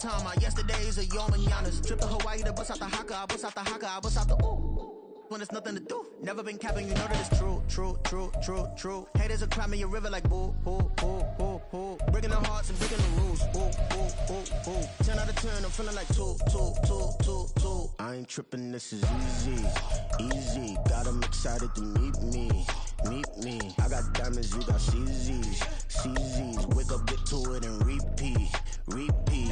time. My yesterdays are your mananas. Trip to Hawaii to bust out the haka. I bust out the haka. I bust out the ooh. When there's nothing to do. Never been capping, you know that it's true, true, true, true, true. Haters are crying me a river like boo, boo, boo, boo, boo. Breaking the hearts and breaking the rules. Ooh, ooh, ooh, ooh. 10 out of 10, I'm feeling like 2, 2, 2, 2, 2. I ain't tripping, this is easy, easy. Got 'em excited to meet me, meet me. I got diamonds, you got CZs, CZs. Wake up, get to it and repeat, repeat.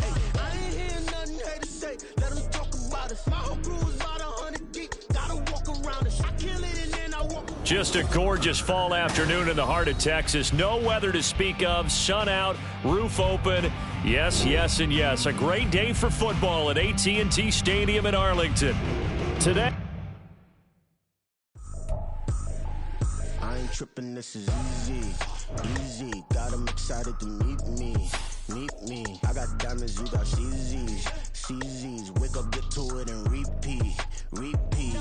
Hey, I ain't hearing nothing haters say. Let 'em talk about us. My whole crew is about 100 deep. Gotta walk around us. I kill it and then I walk. Just a gorgeous fall afternoon in the heart of Texas. No weather to speak of. Sun out, roof open. Yes, yes, and yes. A great day for football at AT&T Stadium in Arlington. Today. I ain't tripping, this is easy, easy. Got 'em excited to meet me, meet me. I got diamonds, you got CZs, CZs. Wake up, get to it and repeat, repeat.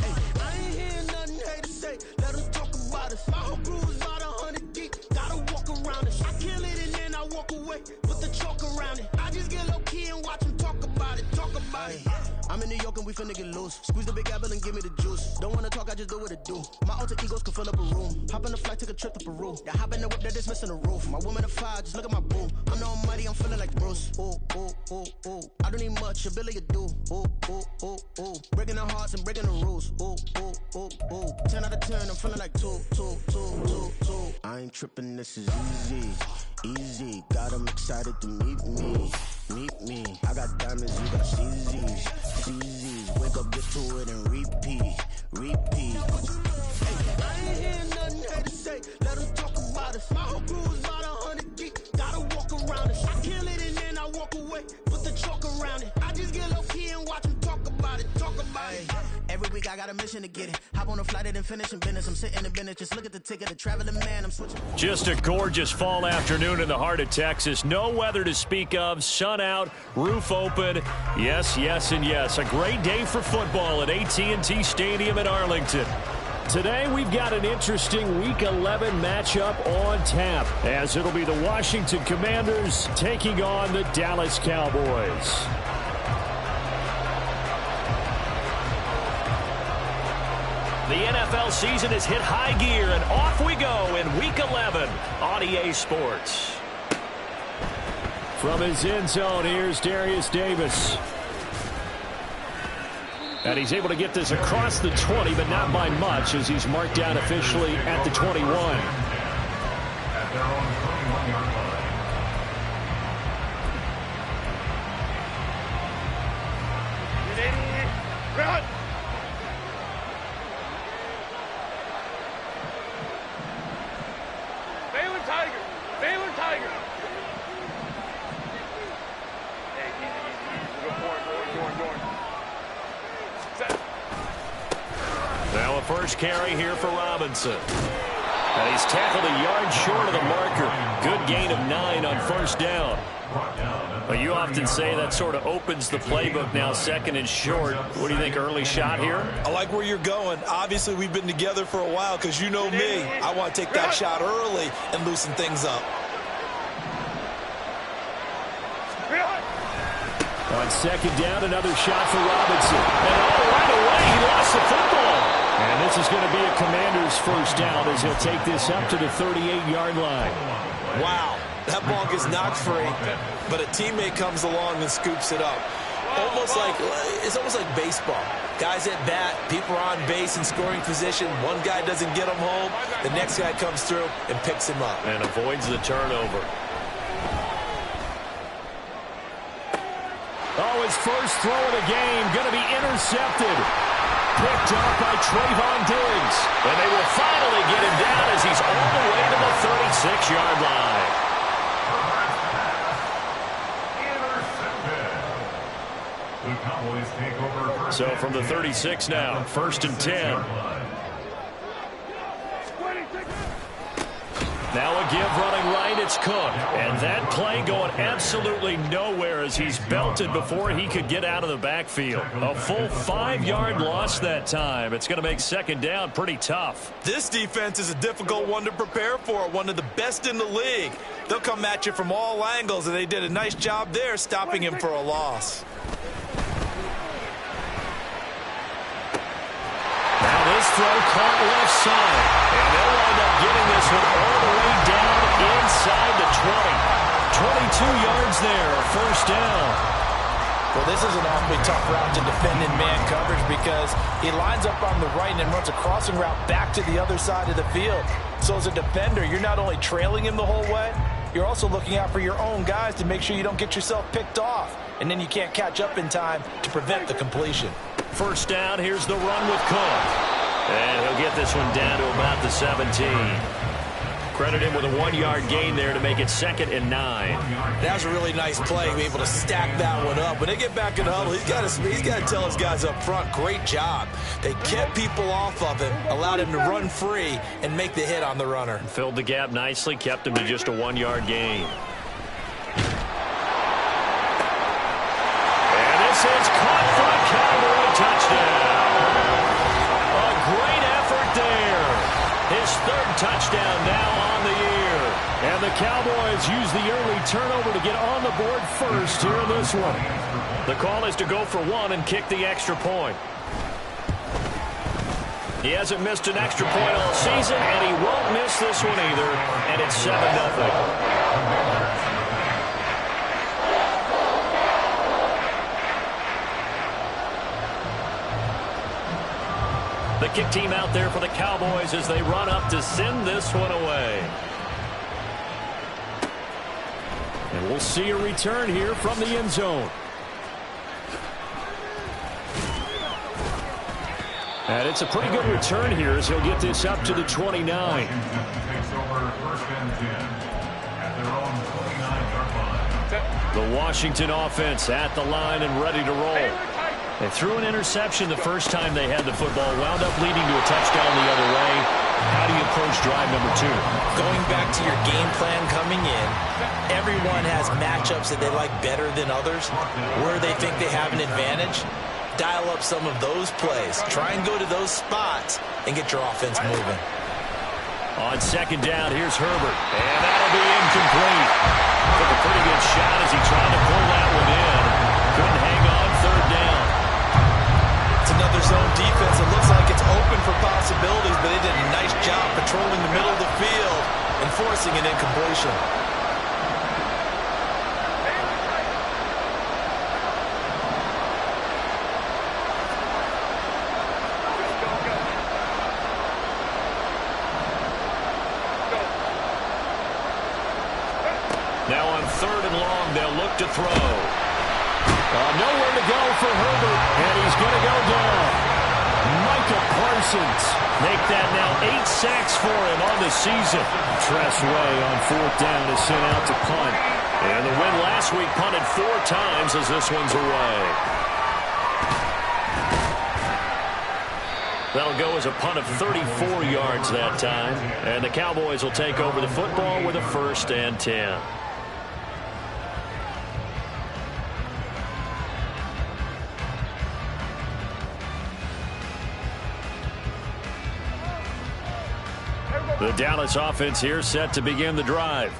Hey, I ain't hearing nothing haters say. Let 'em talk about us. My whole crew is about 100 deep. Gotta walk around us. I kill it and then I walk away. Put the chalk around it. I just get low key and watch 'em talk about it, talk about it. I'm in New York and we finna get loose. Squeeze the big apple and give me the juice. Don't wanna talk, I just do what it do. My alter egos can fill up a room. Hop on the flight, take a trip to Peru. That hop in the whip that is missing the roof. My woman a fire, just look at my boo. I'm the almighty, I'm feeling like Bruce. Ooh, ooh, ooh, ooh. I don't need much, ability to do. Ooh, ooh, ooh, ooh. Breaking the hearts and breaking the rules. Ooh, ooh, ooh, ooh. 10 out of 10, I'm feeling like 2, 2, 2, 2, 2. I ain't tripping, this is easy, easy. Got 'em excited to meet me, meet me. I got diamonds, you got CZs, CZs. Wake up, get to it and repeat, repeat. Hey, I ain't hearing nothing haters say. Let 'em talk about us. My whole crew is about 100 deep. Gotta walk around us. I kill it and then I walk away. Put the chalk around it. I just get low key and watch 'em talk about it, talk about it. Every week I got a mission to get it. Hop on a flight and finish in business. I'm sitting in business. Just look at the ticket. A traveling man. I'm switching. Just a gorgeous fall afternoon in the heart of Texas. No weather to speak of. Sun out, roof open. Yes, yes, and yes. A great day for football at AT&T Stadium in Arlington. Today we've got an interesting Week 11 matchup on tap, as it'll be the Washington Commanders taking on the Dallas Cowboys. The NFL season has hit high gear, and off we go in Week 11 on EA Sports. From his end zone, here's Darius Davis. And he's able to get this across the 20, but not by much, as he's marked down officially at the 21. At their own 21-yard line. Run! Baylor Tiger! Baylor Tiger! Hey, easy. Go forward. Set. Now a first carry here for Robinson. And he's tackled a yard short of the marker. Good gain of 9 on first down. Well, you often say that sort of opens the playbook now, second and short. What do you think, early shot here? I like where you're going. Obviously, we've been together for a while because you know me. I want to take that shot early and loosen things up. On second down, another shot for Robinson. And right away, he lost the football. And this is going to be a Commander's first down as he'll take this up to the 38-yard line. Wow. That ball gets knocked free, but a teammate comes along and scoops it up. It's almost like baseball. Guys at bat, people are on base in scoring position. One guy doesn't get him home. The next guy comes through and picks him up. And avoids the turnover. Oh, his first throw of the game going to be intercepted. Picked up by Trayvon Diggs. And they will finally get him down as he's all the way to the 36-yard line. So from the 36 now, first and 10. Now a give running right. It's it's Cook. And that play going absolutely nowhere as he's belted before he could get out of the backfield. A full 5-yard loss that time. It's going to make second down pretty tough. This defense is a difficult one to prepare for, one of the best in the league. They'll come at you from all angles, and they did a nice job there stopping him for a loss. Now this throw caught left side, and they'll wind up getting this one all the way down inside the 20. 22 yards there, a first down. Well, this is an awfully tough route to defend in man coverage because he lines up on the right and then runs a crossing route back to the other side of the field. So as a defender, you're not only trailing him the whole way, you're also looking out for your own guys to make sure you don't get yourself picked off. And then you can't catch up in time to prevent the completion. First down, here's the run with Cook. And he'll get this one down to about the 17. Credit him with a 1-yard gain there to make it 2nd and 9. That was a really nice play, be able to stack that one up. When they get back in the huddle, he's got to tell his guys up front, great job. They kept people off of him, allowed him to run free, and make the hit on the runner. Filled the gap nicely, kept him to just a 1-yard gain. And this is caught for a Cowboy touchdown. A great effort there. His 3rd touchdown now on the year. And the Cowboys use the early turnover to get on the board first here in this one. The call is to go for 1 and kick the extra point. He hasn't missed an extra point all season, and he won't miss this one either. And it's 7-0. The kick team out there for the Cowboys as they run up to send this one away. And we'll see a return here from the end zone. And it's a pretty good return here as he'll get this up to the 29. Takes over 1st and 10 at their own 29-yard line. The Washington offense at the line and ready to roll. They threw an interception the first time they had the football, wound up leading to a touchdown the other way. How do you approach drive number 2? Going back to your game plan coming in, everyone has matchups that they like better than others, where they think they have an advantage. Dial up some of those plays. Try and go to those spots and get your offense moving. On 2nd down, here's Herbert. And that'll be incomplete. Took a pretty good shot as he tried to pull that one in. Couldn't hang on, 3rd down. It's another zone defense. It looks like it's open for possibilities, but they did a nice job patrolling the middle of the field and forcing an incompletion. Now on 3rd and long, they'll look to throw. Nowhere to go for Herbert, and he's going to go down. Micah Parsons make that now 8 sacks for him on the season. Tress Way on 4th down is sent out to punt. And the win last week punted 4 times as this one's away. That'll go as a punt of 34 yards that time. And the Cowboys will take over the football with a 1st and 10. The Dallas offense here set to begin the drive.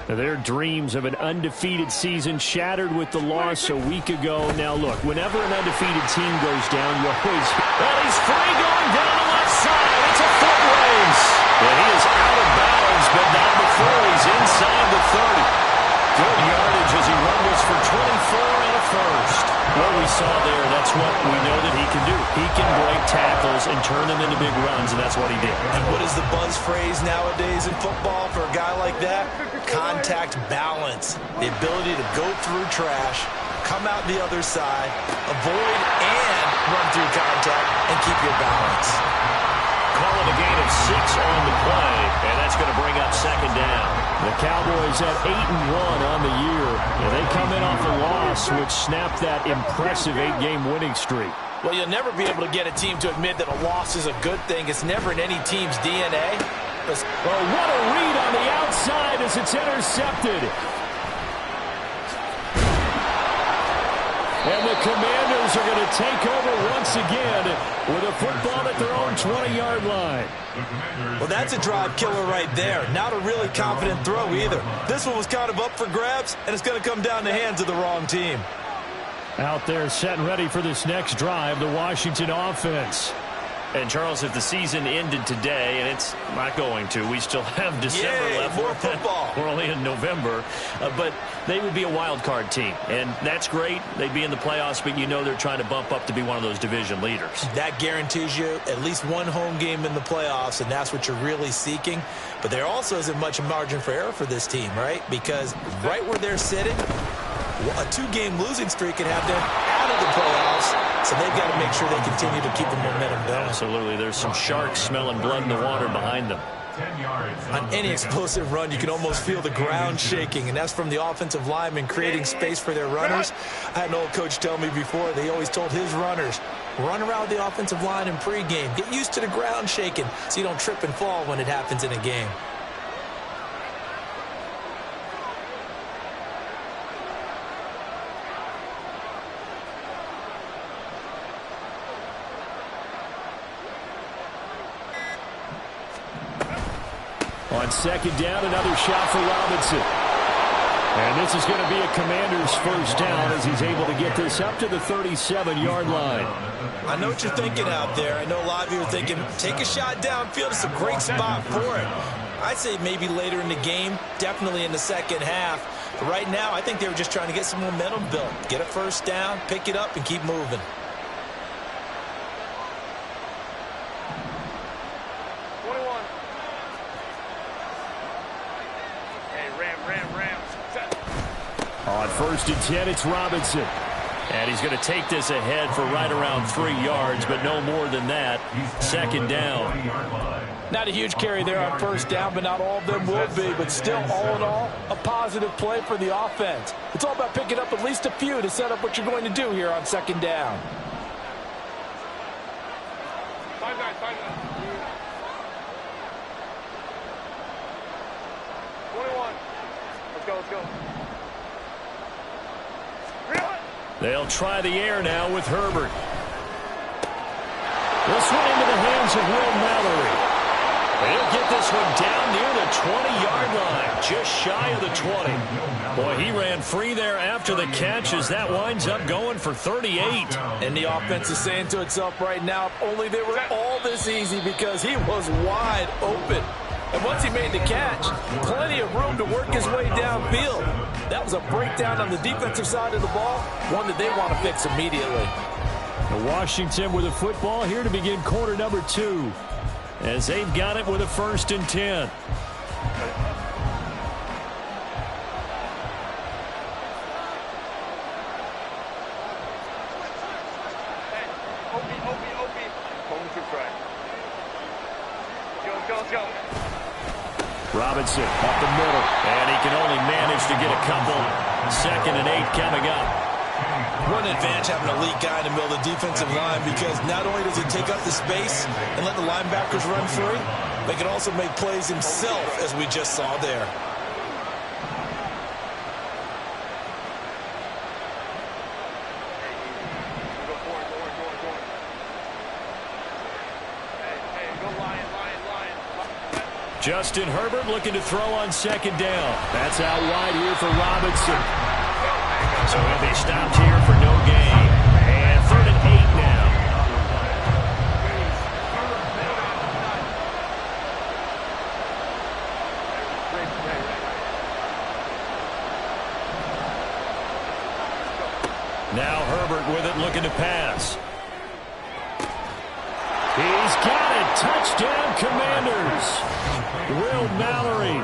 Their dreams of an undefeated season shattered with the loss a week ago. Now look, whenever an undefeated team goes down, you always... Well, he's free going down the left side. It's a foot race. And he is out of bounds, but not before he's inside the 30. Good yardage as he rumbles for 24 and a first. What we saw there, that's what we know that he can do. He can break tackles and turn them into big runs, and that's what he did. And what is the buzz phrase nowadays in football for a guy like that? Contact balance. The ability to go through trash, come out the other side, avoid and run through contact, and keep your balance. Calling a gain of 6 on the play, and that's going to bring up 2nd down. The Cowboys at 8-1 on the year, and they come in off a loss which snapped that impressive 8-game winning streak. Well, you'll never be able to get a team to admit that a loss is a good thing. It's never in any team's DNA. purpose. Oh, what a read on the outside as it's intercepted. And the Commanders are going to take over once again with a football at their own 20-yard line. Well, that's a drive killer right there. Not a really confident throw either. This one was kind of up for grabs, and it's going to come down the hands of the wrong team. Out there set and ready for this next drive, the Washington offense. And, Charles, if the season ended today, and it's not going to, we still have December left. More football. We're only in November. But they would be a wild card team. And that's great. They'd be in the playoffs, but you know they're trying to bump up to be one of those division leaders. That guarantees you at least one home game in the playoffs, and that's what you're really seeking. But there also isn't much margin for error for this team, right? Because right where they're sitting, a two-game losing streak could have them out of the playoffs, so they've got to make sure they continue to keep the momentum going. Absolutely. There's some sharks smelling blood in the water behind them. 10 yards. On any explosive run, you can almost feel the ground shaking, and that's from the offensive linemen creating space for their runners. I had an old coach tell me before, they always told his runners, run around the offensive line in pregame. Get used to the ground shaking so you don't trip and fall when it happens in a game. On second down, another shot for Robinson. And this is going to be a Commander's first down as he's able to get this up to the 37-yard line. I know what you're thinking out there. I know a lot of you are thinking, take a shot downfield. It's a great spot for it. I'd say maybe later in the game, definitely in the second half. But right now, I think they were just trying to get some momentum built. Get a first down, pick it up, and keep moving. On first and 10, it's Robinson. And he's going to take this ahead for right around 3 yards, but no more than that. Second down. Not a huge carry there on first down, but not all of them will be. But still, all in all, a positive play for the offense. It's all about picking up at least a few to set up what you're going to do here on second down. Five guys. 21. Let's go. They'll try the air now with Herbert. This one into the hands of Will Mallory. They'll get this one down near the 20-yard line, just shy of the 20. Boy, he ran free there after the catch as that winds up going for 38. And the offense is saying to itself right now, if only they were all this easy, because he was wide open. And once he made the catch, plenty of room to work his way downfield. That was a breakdown on the defensive side of the ball, one that they want to fix immediately. Washington with a football here to begin quarter number 2, as they've got it with a first and 10. Robinson up the middle, and he can only manage to get a couple. 2nd and 8 coming up. What an advantage having an elite guy in the middle of the defensive line, because not only does he take up the space and let the linebackers run free, but he can also make plays himself, as we just saw there. Justin Herbert looking to throw on second down. That's out wide here for Robinson. So he'll be stopped here for no gain. And 3rd and 8 now. Now Herbert with it, looking to pass. He's got it. Touchdown, Commanders. Will Mallory,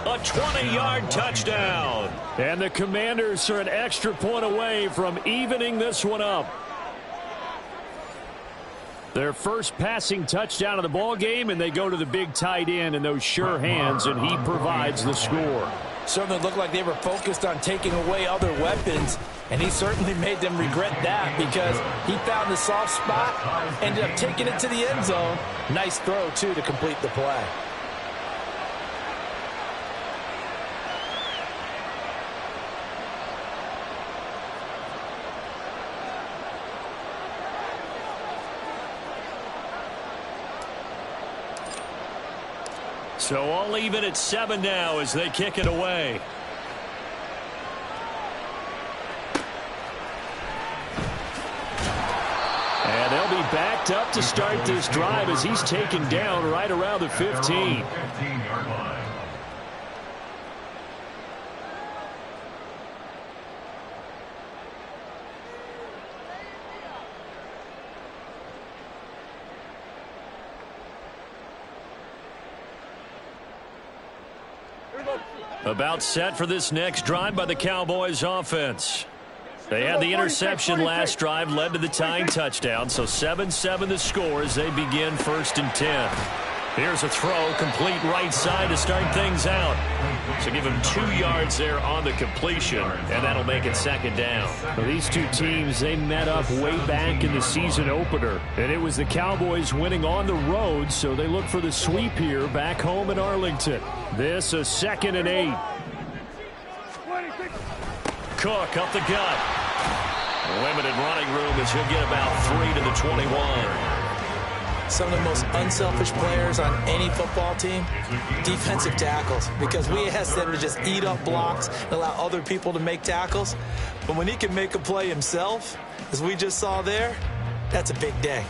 a 20-yard touchdown. And the Commanders are an extra point away from evening this one up. Their first passing touchdown of the ball game, and they go to the big tight end in those sure hands, and he provides the score. Certainly looked like they were focused on taking away other weapons, and he certainly made them regret that, because he found the soft spot, ended up taking it to the end zone. Nice throw, too, to complete the play. So all even at 7 now as they kick it away. And they'll be backed up to start this drive as he's taken down right around the 15. 15-yard line. About set for this next drive by the Cowboys offense. They had the interception last drive, led to the tying touchdown, so 7-7 the score as they begin 1st and 10. Here's a throw, complete right side to start things out. So give him 2 yards there on the completion, and that'll make it 2nd down. Well, these two teams, they met up way back in the season opener, and it was the Cowboys winning on the road, so they look for the sweep here back home in Arlington. This a 2nd and 8. Cook up the gut. Limited running room as he'll get about 3 to the 21. Some of the most unselfish players on any football team, defensive tackles, because we ask them to just eat up blocks and allow other people to make tackles. But when he can make a play himself, as we just saw there, that's a big day.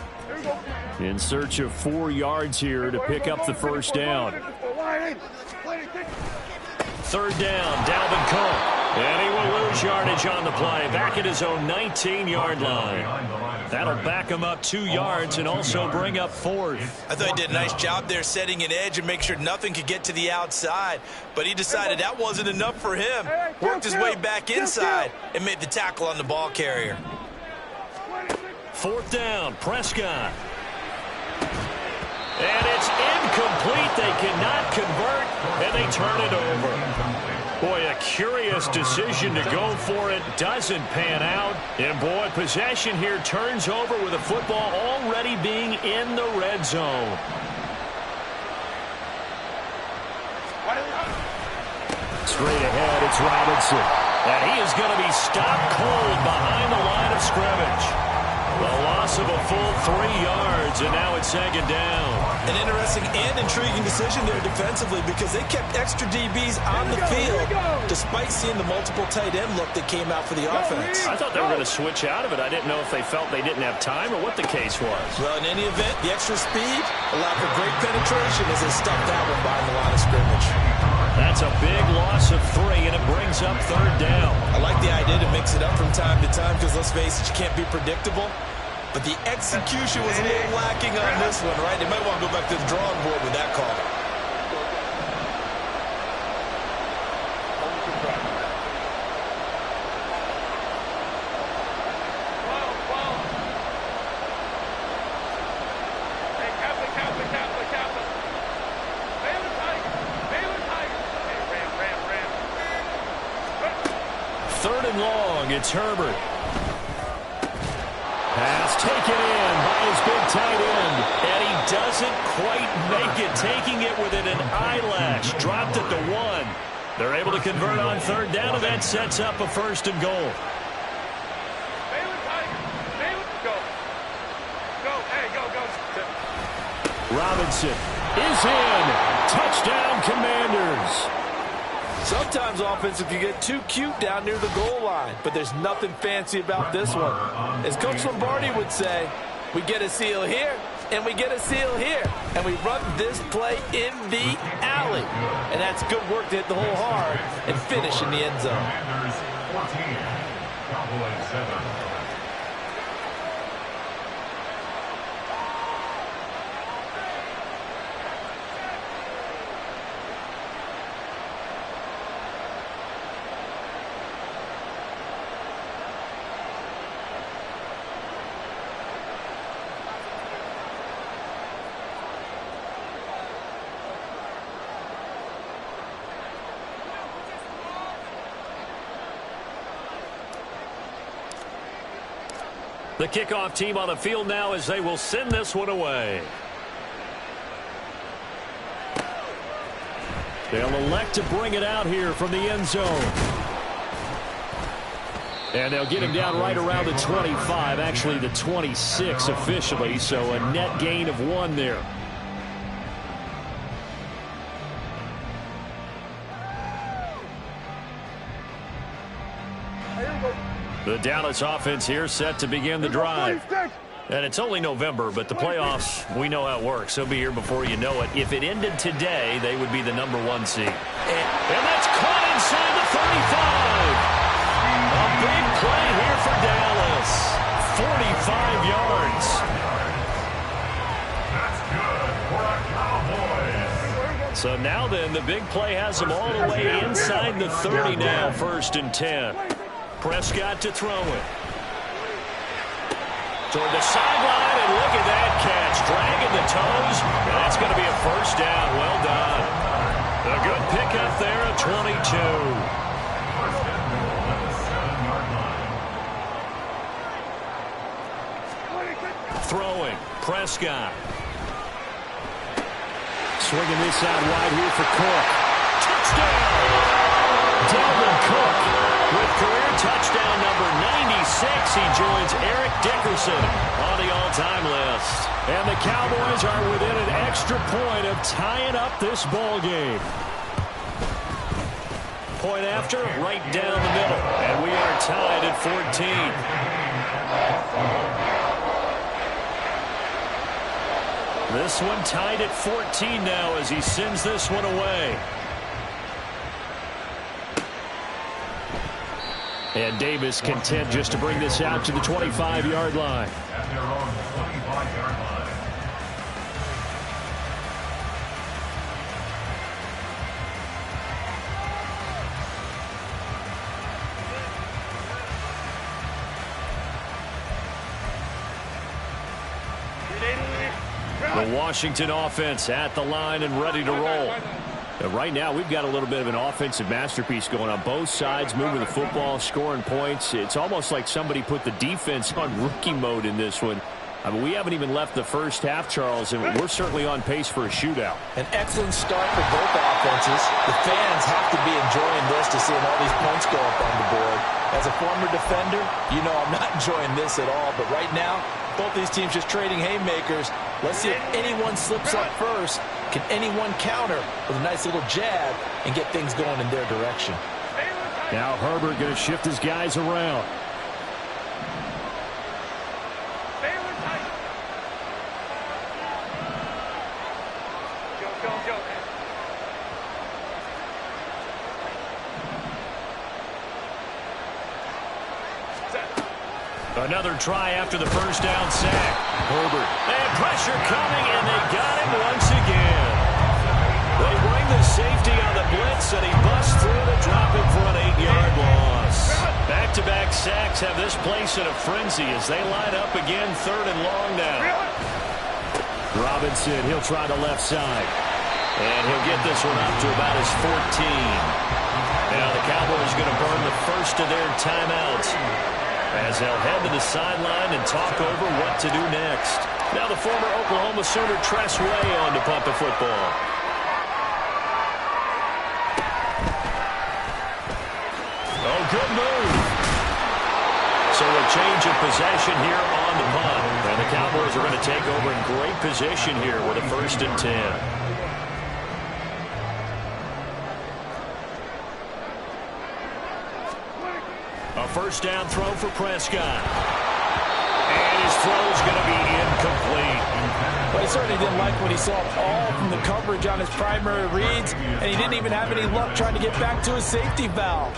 In search of 4 yards here to pick up the 1st down. 3rd down, Dalvin Cook. And he will lose yardage on the play, back at his own 19-yard line. That'll back him up 2 yards and also bring up 4th. I thought he did a nice job there setting an edge and make sure nothing could get to the outside. But he decided that wasn't enough for him. Worked his way back inside and made the tackle on the ball carrier. 4th down, Prescott. And it's incomplete. They cannot convert, and they turn it over. Boy, a curious decision to go for it. Doesn't pan out. And, boy, possession here turns over with the football already being in the red zone. Straight ahead, it's Robinson. And he is going to be stopped cold behind the line of scrimmage. The loss of a full 3 yards, and now it's 2nd down. An interesting and intriguing decision there defensively because they kept extra DBs on the field despite seeing the multiple tight end look that came out for the offense. I thought they were going to switch out of it. I didn't know if they felt they didn't have time or what the case was. Well, in any event, the extra speed allowed for great penetration as they stuffed that one behind the line of scrimmage. That's a big loss of 3, and it brings up 3rd down. I like the idea to mix it up from time to time because, let's face it, you can't be predictable. But the execution was a little lacking on this one, right? They might want to go back to the drawing board with that call. Third and long, it's Herbert. Pass taken in by his big tight end. And he doesn't quite make it, taking it within an eyelash. Dropped it to 1. They're able to convert on 3rd down, and that sets up a 1st and goal. Robinson is in. Touchdown, Commanders. Sometimes offensive can get too cute down near the goal line, but there's nothing fancy about this one. As Coach Lombardi would say, we get a seal here, and we get a seal here, and we run this play in the alley. And that's good work to hit the hole hard and finish in the end zone. Commanders 14, Cowboys 7. The kickoff team on the field now as they will send this one away. They'll elect to bring it out here from the end zone. And they'll get him down right around the 25, actually the 26 officially, so a net gain of 1 there. The Dallas offense here set to begin the drive. And it's only November, but the playoffs, we know how it works. They'll be here before you know it. If it ended today, they would be the #1 seed. And that's caught inside the 35. A big play here for Dallas. 45 yards. That's good for a Cowboys. So now then, the big play has them all the way inside the 30 now, 1st and 10. Prescott to throw it. Toward the sideline, and look at that catch. Dragging the toes, and that's going to be a 1st down. Well done. A good pickup there at 22. Throwing, Prescott. Swinging this out wide here for Cook. Touchdown! Dalvin Cook with career touchdown number 96. He joins Eric Dickerson on the all-time list. And the Cowboys are within an extra point of tying up this ball game. Point after, right down the middle. And we are tied at 14. This one tied at 14 now as he sends this one away. And Davis content just to bring this out to the 25-yard line. At their own 25-yard line. The Washington offense at the line and ready to roll. Right now, we've got a little bit of an offensive masterpiece going on both sides, moving the football, scoring points. It's almost like somebody put the defense on rookie mode in this one. I mean, we haven't even left the first half, Charles, and we're certainly on pace for a shootout. An excellent start for both offenses. The fans have to be enjoying this to seeing all these points go up on the board. As a former defender, you know I'm not enjoying this at all. But right now, both these teams just trading haymakers. Let's see if anyone slips up first. Can anyone counter with a nice little jab and get things going in their direction? Now Herbert going to shift his guys around. Another try after the first down sack. Herbert. And pressure coming, and they got him once again. They bring the safety on the blitz, and he busts through to drop him for an 8-yard loss. Back-to-back sacks have this place in a frenzy as they line up again, 3rd and long now. Robinson, he'll try the left side. And he'll get this one up to about his 14. Now the Cowboys are going to burn the first of their timeouts, as they'll head to the sideline and talk over what to do next. Now the former Oklahoma Sooner Tress Way on to punt the football. Oh, good move. So a change of possession here on the punt. And the Cowboys are going to take over in great position here with a 1st and 10. A 1st down throw for Prescott. And his throw is going to be incomplete. But he certainly didn't like what he saw all from the coverage on his primary reads, and he didn't even have any luck trying to get back to his safety valve.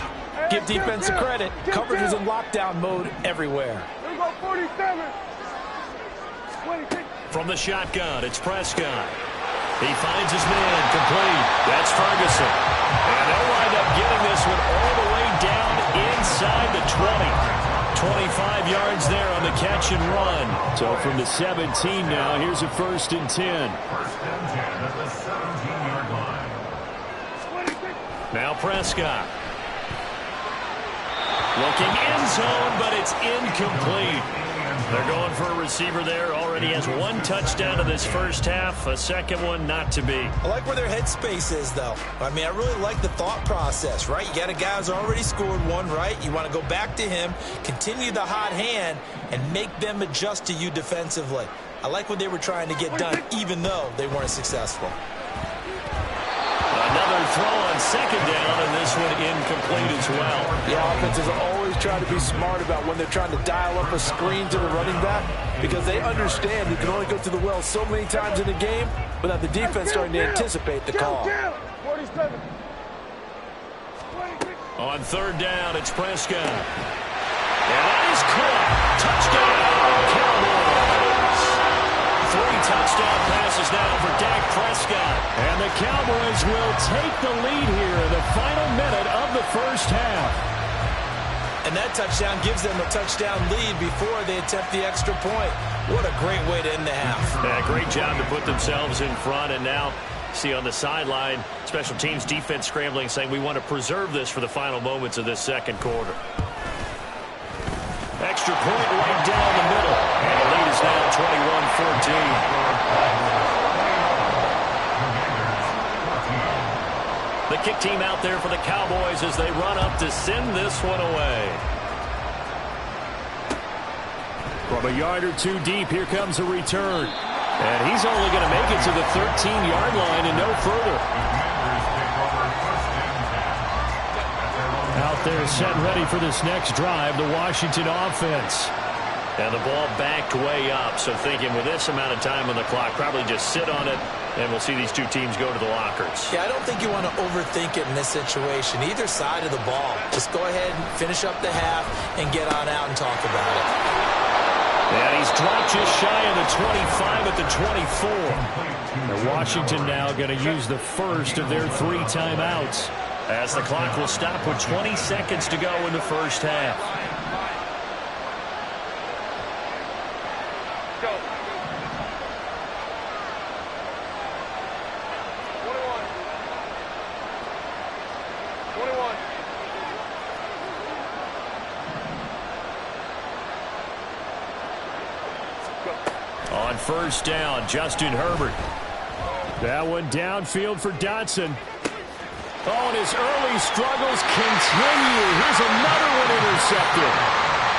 Give defense a credit. Coverage was in lockdown mode everywhere. From the shotgun, it's Prescott. He finds his man complete. That's Ferguson. And they'll wind up getting this one all the way down inside the 20. 25 yards there on the catch and run. So from the 17 now, here's a 1st and 10. 1st and 10 at the 17-yard line. Now Prescott. Looking end zone, but it's incomplete. They're going for a receiver there. Already has 1 touchdown in this first half. A second one not to be. I like where their headspace is, though. I mean, I really like the thought process, right? You got a guy who's already scored 1, right? You want to go back to him, continue the hot hand, and make them adjust to you defensively. I like what they were trying to get done, even though they weren't successful. Another throw on 2nd down, and this one incomplete as well. The offense is always try to be smart about when they're trying to dial up a screen to the running back, because they understand you can only go to the well so many times in a game without the defense starting to anticipate the call. 47. On third down, it's Prescott. And that is caught. Touchdown, Cowboys. 3 touchdown passes now for Dak Prescott. And the Cowboys will take the lead here in the final minute of the first half. And that touchdown gives them a touchdown lead before they attempt the extra point. What a great way to end the half. Yeah, great job to put themselves in front, and now see on the sideline, special teams defense scrambling, saying we want to preserve this for the final moments of this second quarter. Extra point right down the middle, and the lead is now 21-14. The kick team out there for the Cowboys as they run up to send this one away. From a yard or two deep, here comes a return. And he's only going to make it to the 13-yard line and no further. Out there set ready for this next drive, the Washington offense. And the ball backed way up, so thinking with this amount of time on the clock, probably just sit on it, and we'll see these two teams go to the lockers. Yeah, I don't think you want to overthink it in this situation. Either side of the ball. Just go ahead and finish up the half and get on out and talk about it. And he's dropped just shy of the 25 at the 24. And Washington now going to use the first of their 3 timeouts, as the clock will stop with 20 seconds to go in the first half. Go. 21. On first down, Justin Herbert. That one downfield for Dotson. Oh, and his early struggles continue. Here's another one intercepted.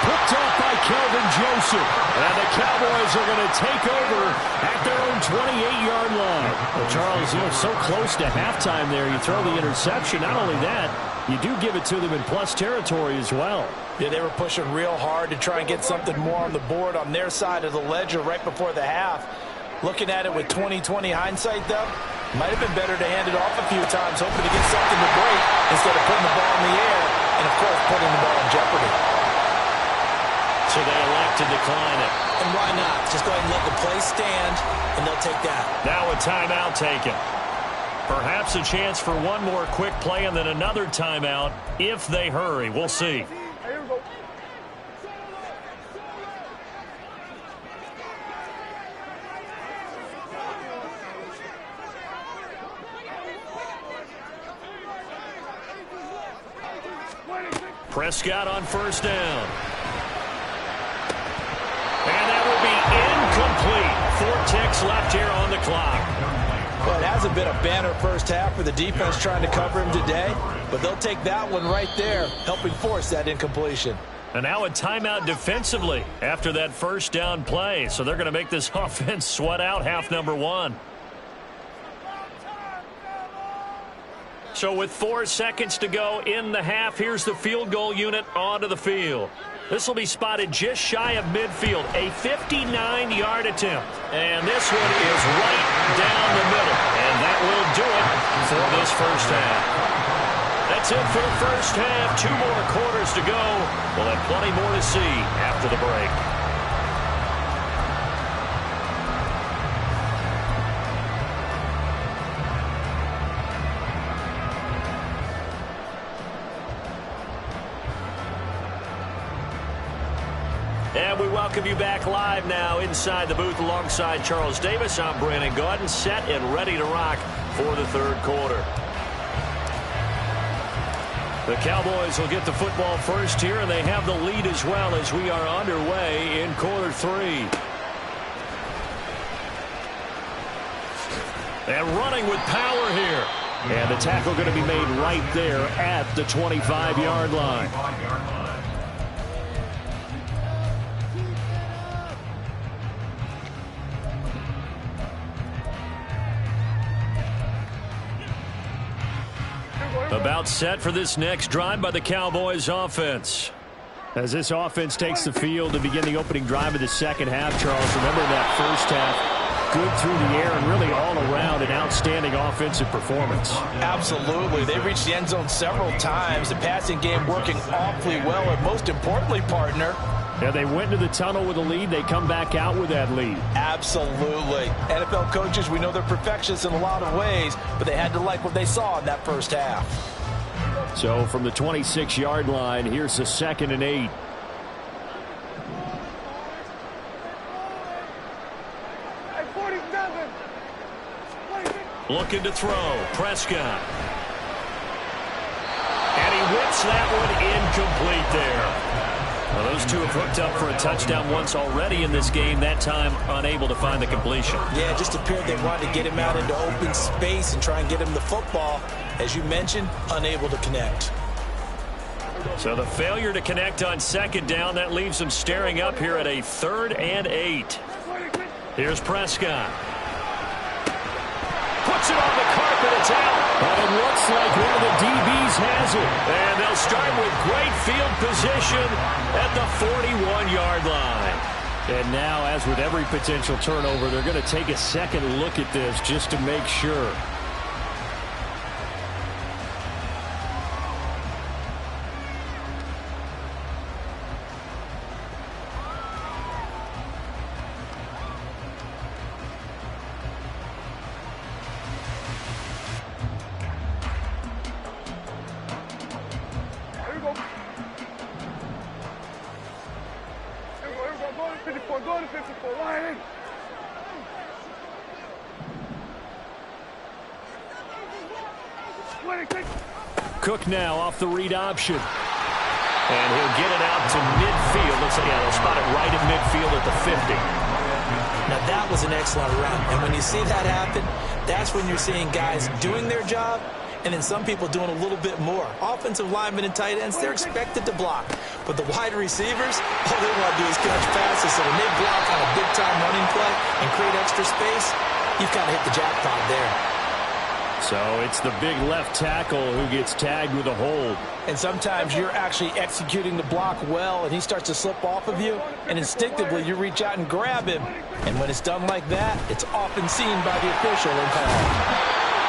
Picked off by Kelvin Joseph. And the Cowboys are going to take over at their own 28-yard line. Well, Charles, so close to halftime there. You throw the interception. Not only that, you do give it to them in plus territory as well. Yeah, they were pushing real hard to try and get something more on the board on their side of the ledger right before the half. Looking at it with 20/20 hindsight, though, might have been better to hand it off a few times, hoping to get something to break instead of putting the ball in the air and, of course, putting the ball in jeopardy. So they elect to decline it. And why not? Just go ahead and let the play stand, and they'll take that. Now a timeout taken. Perhaps a chance for one more quick play and then another timeout if they hurry. We'll see. Here we go. Prescott on first down. And that will be incomplete. 4 ticks left here on the clock. Well, it hasn't been a banner first half for the defense trying to cover him today, but they'll take that one right there, helping force that incompletion. And now a timeout defensively after that first down play. So they're going to make this offense sweat out half number 1. So with 4 seconds to go in the half, here's the field goal unit onto the field. This will be spotted just shy of midfield, a 59-yard attempt. And this one is right down the middle. And that will do it for this first half. That's it for the first half. 2 more quarters to go. We'll have plenty more to see after the break. And we welcome you back live now inside the booth alongside Charles Davis. I'm Brandon Gaudin, set and ready to rock for the third quarter. The Cowboys will get the football first here, and they have the lead as well as we are underway in quarter 3. And running with power here. And the tackle going to be made right there at the 25-yard line. About set for this next drive by the Cowboys offense. As this offense takes the field to begin the opening drive of the second half, Charles, remember that first half, good through the air and really all around an outstanding offensive performance. Absolutely. They reached the end zone several times. The passing game working awfully well, and most importantly, partner, yeah, they went to the tunnel with a lead. They come back out with that lead. Absolutely. NFL coaches, we know they're perfectionists in a lot of ways, but they had to like what they saw in that first half. So from the 26-yard line, here's the 2nd and 8. Looking to throw. Prescott. And he whips that one incomplete there. Well, those two have hooked up for a touchdown once already in this game, that time unable to find the completion. Yeah, it just appeared they wanted to get him out into open space and try and get him the football. As you mentioned, unable to connect. So the failure to connect on 2nd down, that leaves them staring up here at a 3rd and 8. Here's Prescott. Puts it on the carpet. It's out. But it looks like one of the DBs has it. And they'll start with great field position at the 41-yard line. And now, as with every potential turnover, they're going to take a second look at this just to make sure. Cook now off the read option. And he'll get it out to midfield. Looks like they'll spot it right at midfield at the 50. Now that was an excellent run. And when you see that happen, that's when you're seeing guys doing their job and then some people doing a little bit more. Offensive linemen and tight ends, they're expected to block. But the wide receivers, all they want to do is catch passes. So when they block on a big-time running play and create extra space, you've kind of hit the jackpot there. So it's the big left tackle who gets tagged with a hold. And sometimes you're actually executing the block well, and he starts to slip off of you, and instinctively you reach out and grab him. And when it's done like that, it's often seen by the official and called.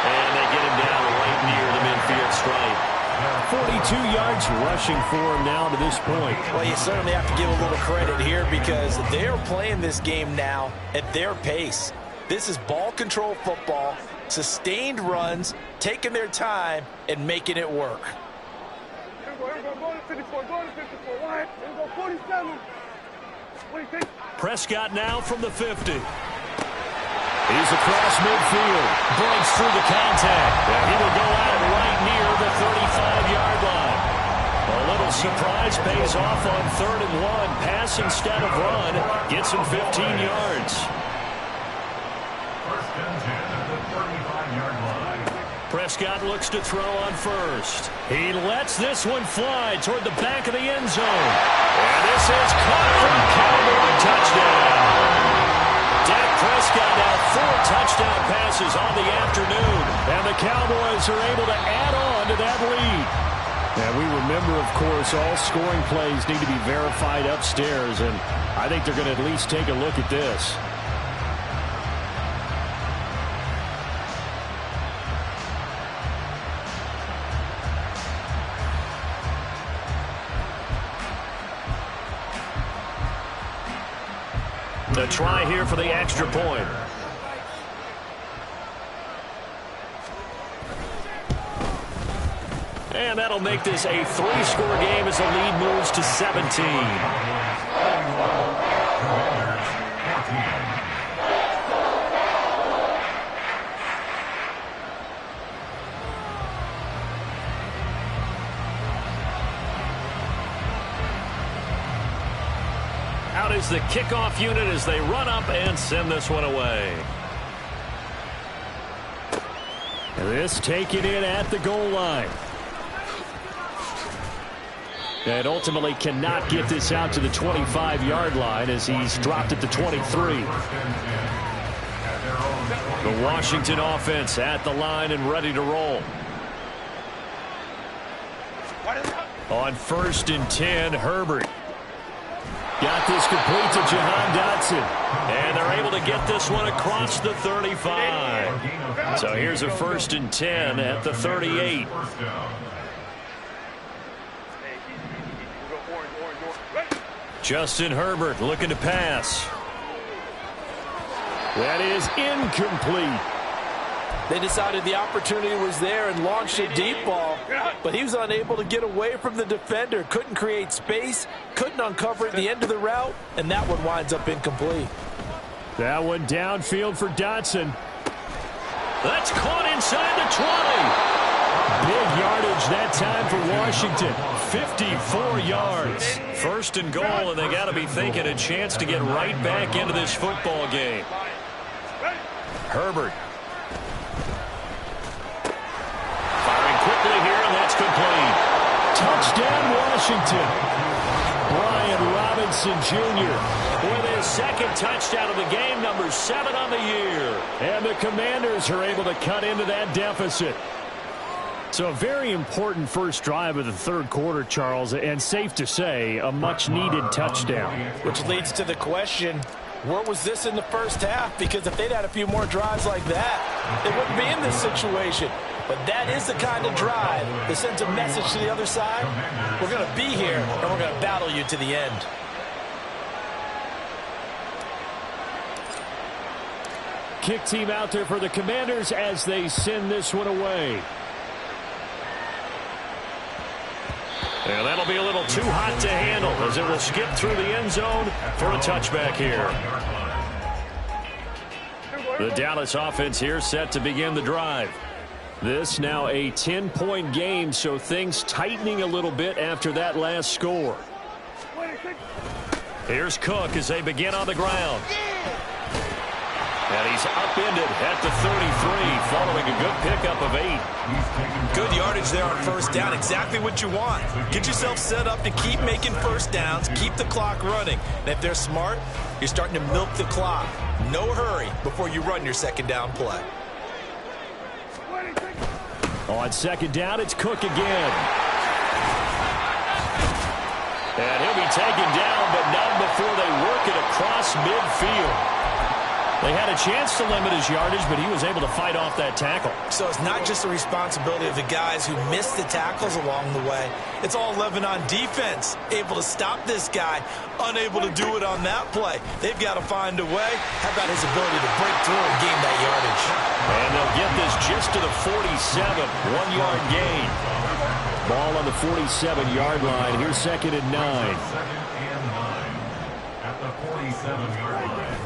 And they get him down right near the midfield stripe. 42 yards rushing for him now to this point. Well, you certainly have to give a little credit here because they're playing this game now at their pace. This is ball control football. Sustained runs, taking their time, and making it work. Prescott now from the 50. He's across midfield. Breaks through the contact. He will go out right near the 35-yard line. A little surprise pays off on 3rd and 1. Pass instead of run. Gets him 15 yards. Prescott looks to throw on 1st. He lets this one fly toward the back of the end zone. And this is caught for a Cowboy touchdown. Dak Prescott now 4 touchdown passes on the afternoon. And the Cowboys are able to add on to that lead. And we remember, of course, all scoring plays need to be verified upstairs. And I think they're going to at least take a look at this. The try here for the extra point. And that'll make this a 3-score game as the lead moves to 17. Out is the kickoff unit as they run up and send this one away. And this taken in at the goal line. And ultimately cannot get this out to the 25-yard line as he's dropped at the 23. The Washington offense at the line and ready to roll. On 1st and 10, Herbert. Got this complete to Jahan Dotson. And they're able to get this one across the 35. So here's a 1st and 10 at the 38. Justin Herbert looking to pass. That is incomplete. They decided the opportunity was there and launched a deep ball, but he was unable to get away from the defender. Couldn't create space, couldn't uncover at the end of the route, and that one winds up incomplete. That one downfield for Dotson. That's caught inside the 20. Big yardage that time for Washington. 54 yards. 1st and goal, and they got to be thinking a chance to get right back into this football game. Herbert. Firing quickly here, and that's complete. Touchdown, Washington. Brian Robinson Jr. with his 2nd touchdown of the game, number 7 on the year. And the Commanders are able to cut into that deficit. So a very important first drive of the 3rd quarter, Charles, and safe to say, a much-needed touchdown. Which leads to the question, where was this in the first half? Because if they'd had a few more drives like that, they wouldn't be in this situation. But that is the kind of drive that sends a message to the other side. We're going to be here, and we're going to battle you to the end. Kick team out there for the Commanders as they send this one away. And that'll be a little too hot to handle as it will skip through the end zone for a touchback here. The Dallas offense here set to begin the drive. This now a 10-point game, so things tightening a little bit after that last score. Here's Cook as they begin on the ground. And he's upended at the 33 following a good pickup of 8. Good yardage there on 1st down. Exactly what you want. Get yourself set up to keep making 1st downs, keep the clock running. And if they're smart, you're starting to milk the clock. No hurry before you run your 2nd down play. On 2nd down, it's Cook again. And he'll be taken down, but not before they work it across midfield. They had a chance to limit his yardage, but he was able to fight off that tackle. So it's not just the responsibility of the guys who missed the tackles along the way. It's all Lebanon defense, able to stop this guy, unable to do it on that play. They've got to find a way. How about his ability to break through and gain that yardage? And they'll get this just to the 47, 1-yard gain. Ball on the 47-yard line. Here's 2nd and 9. 2nd and 9 at the 47-yard line.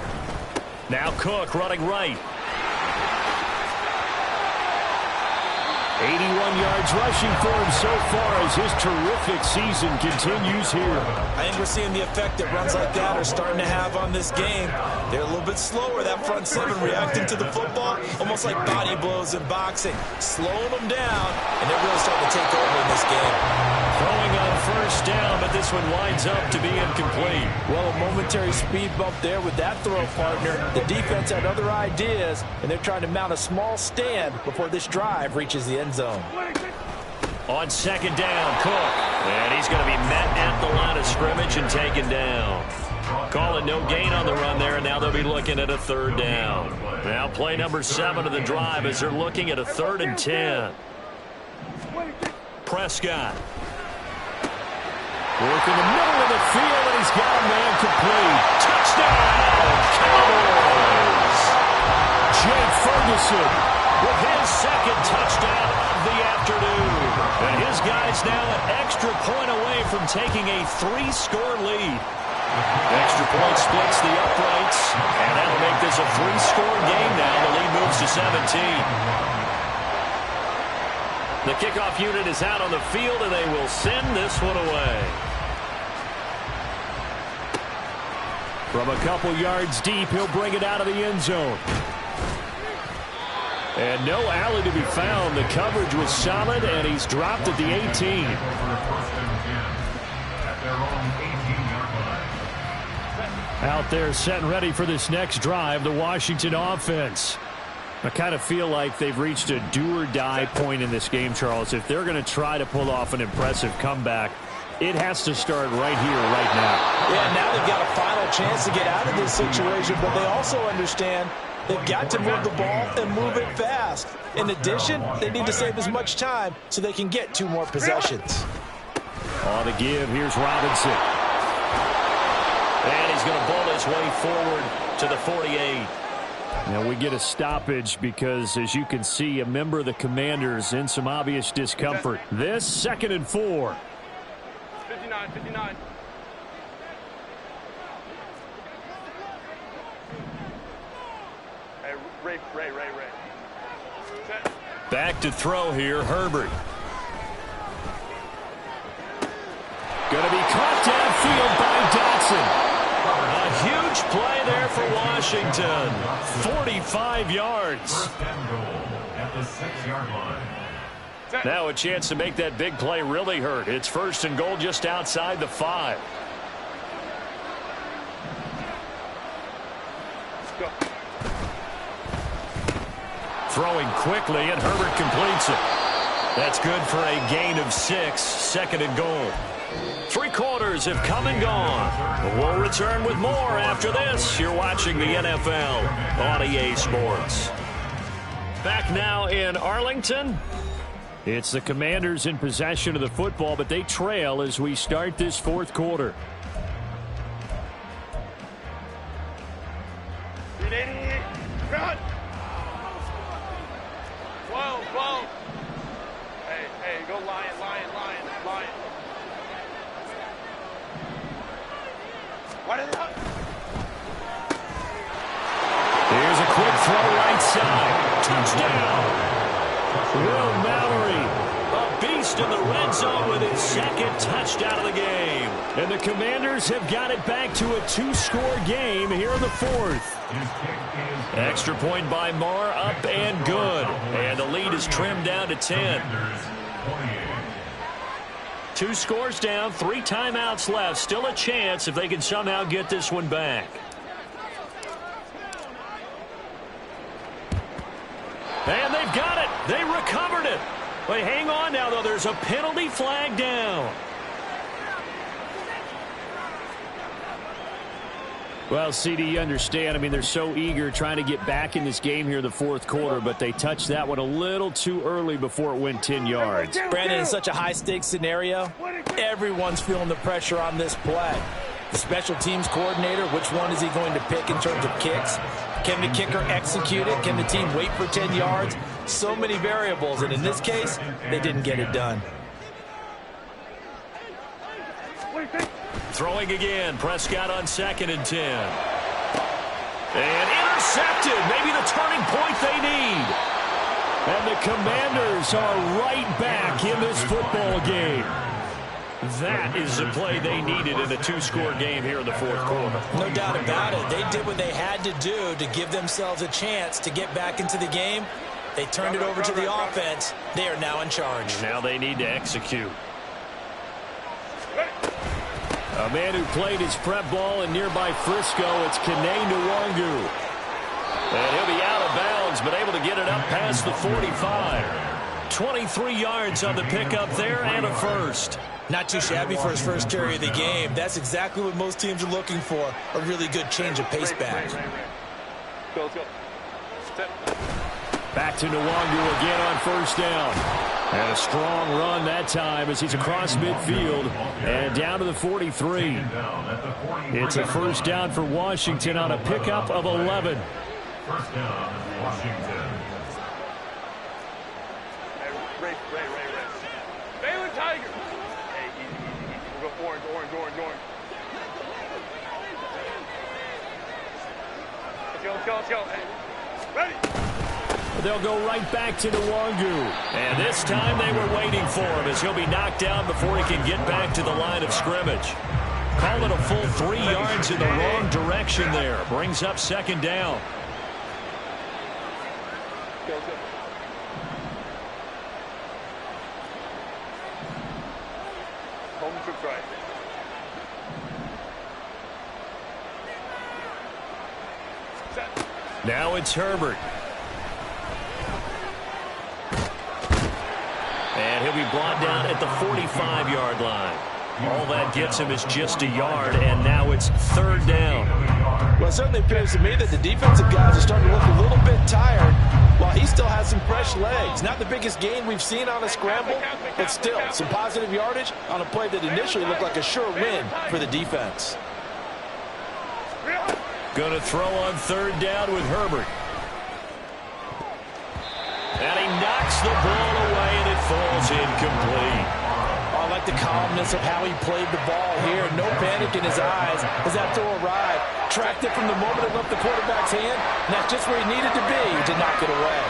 Now Cook running right. 81 yards rushing for him so far as his terrific season continues here. I think we're seeing the effect that runs like that are starting to have on this game. They're a little bit slower, that front 7 reacting to the football, almost like body blows in boxing, slowing them down, and they're really starting to take over in this game. Throwing on 1st down, but this one winds up to be incomplete. Well, a momentary speed bump there with that throw, partner. The defense had other ideas, and they're trying to mount a small stand before this drive reaches the end zone. On 2nd down, Cook. And he's going to be met at the line of scrimmage and taken down. Calling no gain on the run there, and now they'll be looking at a 3rd down. Now play number 7 of the drive as they're looking at a 3rd and 10. Prescott. Working the middle of the field, and he's got a man complete. Touchdown, Cowboys! Jake Ferguson with his 2nd touchdown of the afternoon. And his guys now an extra point away from taking a 3-score lead. Extra point splits the uprights, and that'll make this a 3-score game now. The lead moves to 17. The kickoff unit is out on the field, and they will send this one away. From a couple yards deep, he'll bring it out of the end zone. And no alley to be found. The coverage was solid, and he's dropped at the 18. At their own 18-yard line. Out there set and ready for this next drive, the Washington offense. I kind of feel like they've reached a do-or-die point in this game, Charles. If they're going to try to pull off an impressive comeback, it has to start right here, right now. Yeah, now they've got a final chance to get out of this situation, but they also understand they've got to move the ball and move it fast. In addition, they need to save as much time so they can get 2 more possessions. On the give, here's Robinson. And he's going to bowl his way forward to the 48. Now we get a stoppage because, as you can see, a member of the Commanders in some obvious discomfort. This 2nd and 4. 59. Hey, Ray. Set. Back to throw here, Herbert. Going to be caught downfield by Dotson. A huge play there for Washington. 45 yards. First and goal at the 6-yard line. Now a chance to make that big play really hurt. It's 1st and goal just outside the 5. Go. Throwing quickly, and Herbert completes it. That's good for a gain of 6. 2nd and goal. 3 quarters have come and gone. We'll return with more after this. You're watching the NFL on EA Sports. Back now in Arlington. It's the Commanders in possession of the football, but they trail as we start this 4th quarter. Run. 12. Hey, go Lion. What is that? Here's a quick throw right side. Touchdown. Will Mallory, a beast in the red zone with his 2nd touchdown of the game. And the Commanders have got it back to a 2-score game here in the 4th. Extra point by Marr, up and good. And the lead is trimmed down to 10. 2 scores down, 3 timeouts left. Still a chance if they can somehow get this one back. And they've got it. They recovered it. But hang on now, though. There's a penalty flag down. Well, CD, you understand. I mean, they're so eager trying to get back in this game here in the 4th quarter, but they touched that one a little too early before it went 10 yards. Brandon, in such a high-stakes scenario, everyone's feeling the pressure on this play. The special teams coordinator, which one is he going to pick in terms of kicks? Can the kicker execute it? Can the team wait for 10 yards? So many variables, and in this case, they didn't get it done. Throwing again. Prescott on 2nd and 10. And intercepted. Maybe the turning point they need. And the Commanders are right back in this football game. That is the play they needed in a 2-score game here in the 4th quarter. No doubt about it. They did what they had to do to give themselves a chance to get back into the game. They turned it over to the offense. They are now in charge. Now they need to execute. A man who played his prep ball in nearby Frisco, it's Kene Nwangu. And he'll be out of bounds, but able to get it up past the 45. 23 yards on the pickup there and a 1st. Not too shabby for his first carry of the game. That's exactly what most teams are looking for, a really good change of pace back. Go. Set. Back to Nwangu again on 1st down. And a strong run that time as he's across midfield and down to the 43. It's a 1st down for Washington on a pickup of 11. 1st down, Washington. Hey, Ray. Baylor Tiger. Hey, easy. We'll go orange. Let's go. Hey, ready. They'll go right back to Nwangu. And this time they were waiting for him as he'll be knocked down before he can get back to the line of scrimmage. Call it a full 3 yards in the wrong direction there. Brings up 2nd down. Go. Home trip right. Now it's Herbert. And he'll be brought down at the 45-yard line. All that gets him is just a yard, and now it's third down. Well, it certainly appears to me that the defensive guys are starting to look a little bit tired while he still has some fresh legs. Not the biggest gain we've seen on a scramble, but still some positive yardage on a play that initially looked like a sure win for the defense. Going to throw on third down with Herbert. And he knocks the ball away, and it falls incomplete. I like the calmness of how he played the ball here. No panic in his eyes as that throw arrived. Tracked it from the moment it left the quarterback's hand, and that's just where he needed to be to knock it away.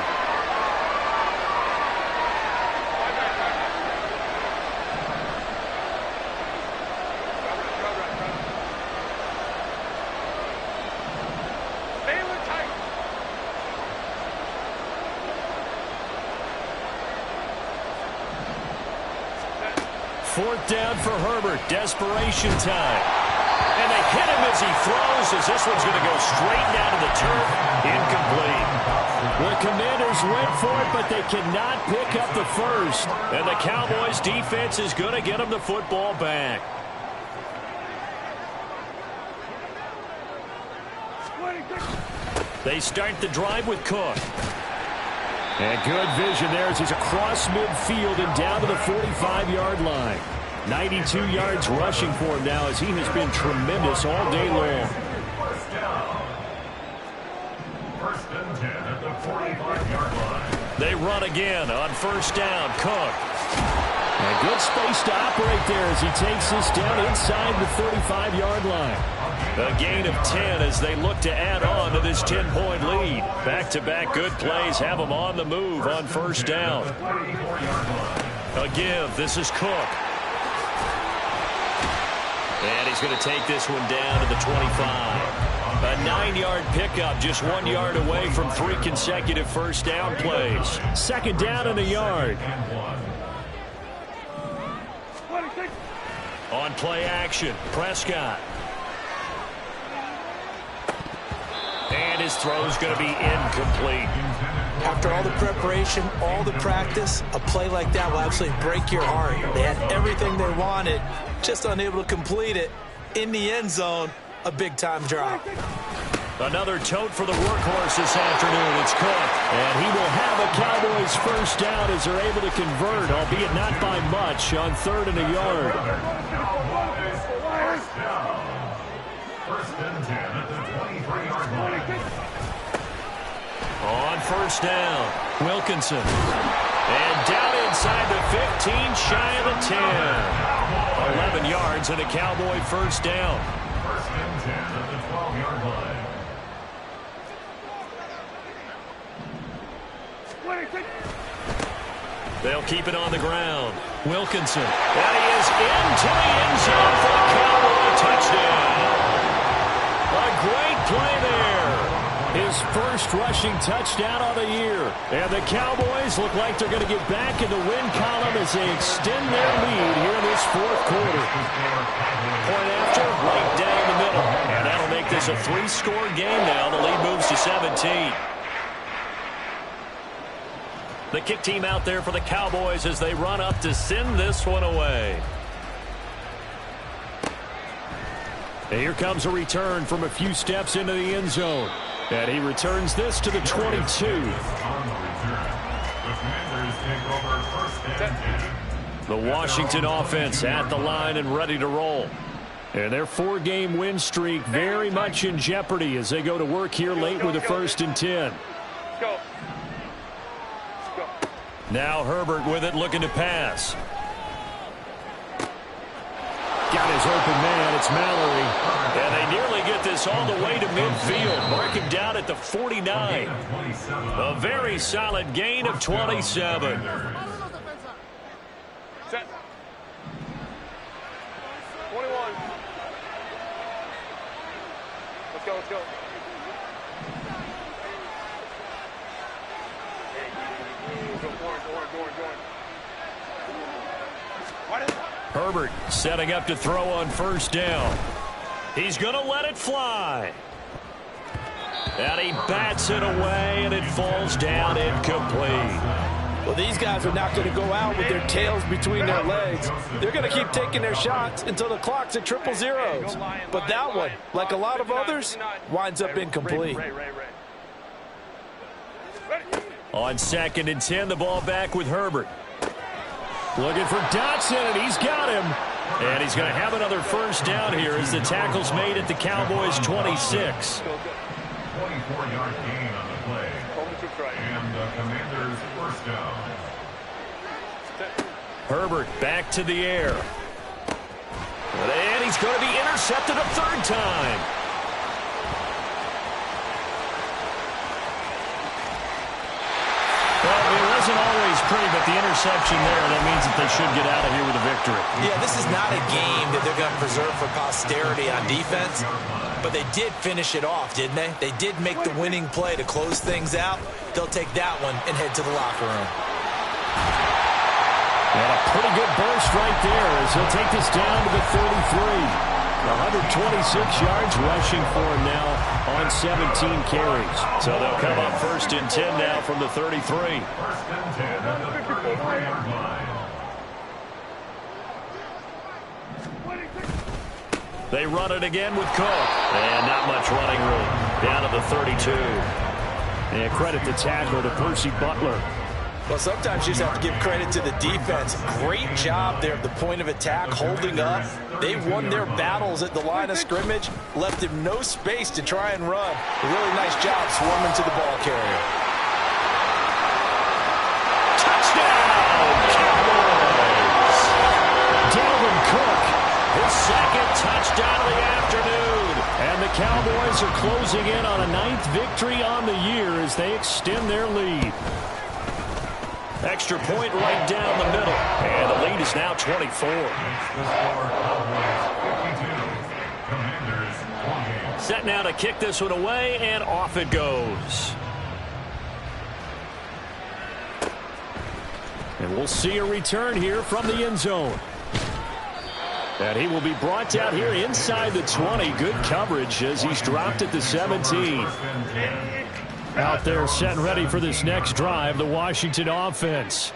Fourth down for Herbert. Desperation time. And they hit him as he throws, as this one's going to go straight down to the turf. Incomplete. The Commanders went for it, but they cannot pick up the first. And the Cowboys defense is going to get them the football back. They start the drive with Cook. And good vision there as he's across midfield and down to the 45-yard line. 92 yards rushing for him now as he has been tremendous all day long. First and 10 at the 45-yard line. They run again on first down. Cook. And good space to operate there as he takes this down inside the 35-yard line. A gain of 10 as they look to add on to this 10-point lead. Back-to-back good plays have them on the move on first down. Again, this is Cook. And he's going to take this one down to the 25. A 9-yard pickup, just 1 yard away from 3 consecutive first down plays. Second down and a yard. On play action, Prescott. And his throw's going to be incomplete. After all the preparation, all the practice, a play like that will absolutely break your heart. They had everything they wanted, just unable to complete it. In the end zone, a big-time drop. Another tote for the workhorse this afternoon. It's Cook. And he will have a Cowboys first down as they're able to convert, albeit not by much, on third and a yard. First and 10 at the 23-yard line. On first down, Wilkinson. And down inside the 15, shy of the 10. 11 yards and a Cowboy first down. First and 10 at the 12-yard line. They'll keep it on the ground. Wilkinson. And he is into the end zone for the Cowboy touchdown. A great play there. His first rushing touchdown of the year. And the Cowboys look like they're going to get back in the win column as they extend their lead here in this fourth quarter. Point after, right down the middle. And that'll make this a 3-score game now. The lead moves to 17. The kick team out there for the Cowboys as they run up to send this one away. And here comes a return from a few steps into the end zone. And he returns this to the 22. On the return, the Commanders take over first and 10. The Washington offense at the line and ready to roll. And their 4-game win streak very much in jeopardy as they go to work here late with a first and 10. Go. Now Herbert with it, looking to pass. Got his open man. It's Mallory. And they nearly get this all the way to midfield. Mark him down at the 49. A very solid gain of 27. Set. 21. Let's go, let's go. Herbert setting up to throw on first down. He's going to let it fly. And he bats it away, and it falls down incomplete. Well, these guys are not going to go out with their tails between their legs. They're going to keep taking their shots until the clock's at triple zeros. But that one, like a lot of others, winds up incomplete. On 2nd and 10, the ball back with Herbert. Looking for Dotson, and he's got him. And he's going to have another first down here as the tackle's made at the Cowboys' 26. 24-yard gain on the play. And the Commanders' first down. Herbert back to the air. And he's going to be intercepted a third time. Well, it wasn't always pretty, but the interception there, that means that they should get out of here with a victory. Yeah, this is not a game that they're going to preserve for posterity on defense, but they did finish it off, didn't they? They did make the winning play to close things out. They'll take that one and head to the locker room. And a pretty good burst right there as he'll take this down to the 33. 126 yards rushing for him now on 17 carries. So they'll come up 1st and 10 now from the 33. 1st and 10 at the 33-yard line. They run it again with Cook. And not much running room. Down to the 32. And credit the tackle to Percy Butler. Well, sometimes you just have to give credit to the defense. Great job there at the point of attack, holding up. They won their battles at the line of scrimmage, left him no space to try and run. A really nice job swarming to the ball carrier. Touchdown, Cowboys! Dalvin Cook, His 2nd touchdown of the afternoon. and the Cowboys are closing in on a 9th victory on the year as they extend their lead. Extra point right down the middle. And the lead is now 24. The score, Cowboys 52, Commanders 20. Set now to kick this one away, and off it goes. And we'll see a return here from the end zone. And he will be brought down here inside the 20. Good coverage as he's dropped at the 17. Out there set and ready for this next drive, the Washington offense.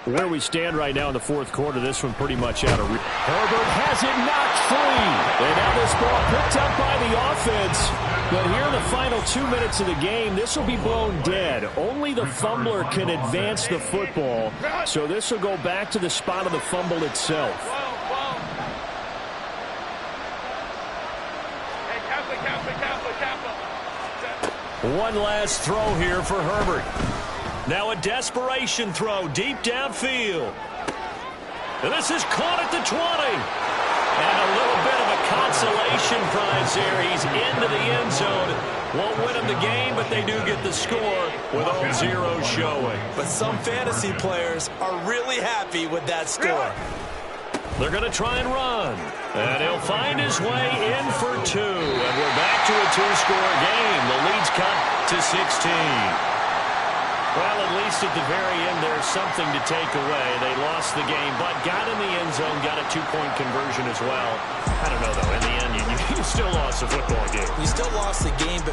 Where we stand right now in the 4th quarter, this one pretty much out of reach. Herbert has it knocked free. And now this ball picked up by the offense. But here in the final 2 minutes of the game, this will be blown dead. Only the fumbler can advance the football. So this will go back to the spot of the fumble itself. One last throw here for Herbert. Now a desperation throw deep downfield. And this is caught at the 20. And a little bit of a consolation prize there. He's into the end zone. Won't win him the game, but they do get the score with all zeros showing. But some fantasy players are really happy with that score. They're going to try and run. And he'll find his way in for 2. And we're back to a 2-score game. The lead's cut to 16. Well, at least at the very end, there's something to take away. They lost the game, but got in the end zone, got a 2-point conversion as well. I don't know, though. In the end, you still lost the football game. You still lost the game, but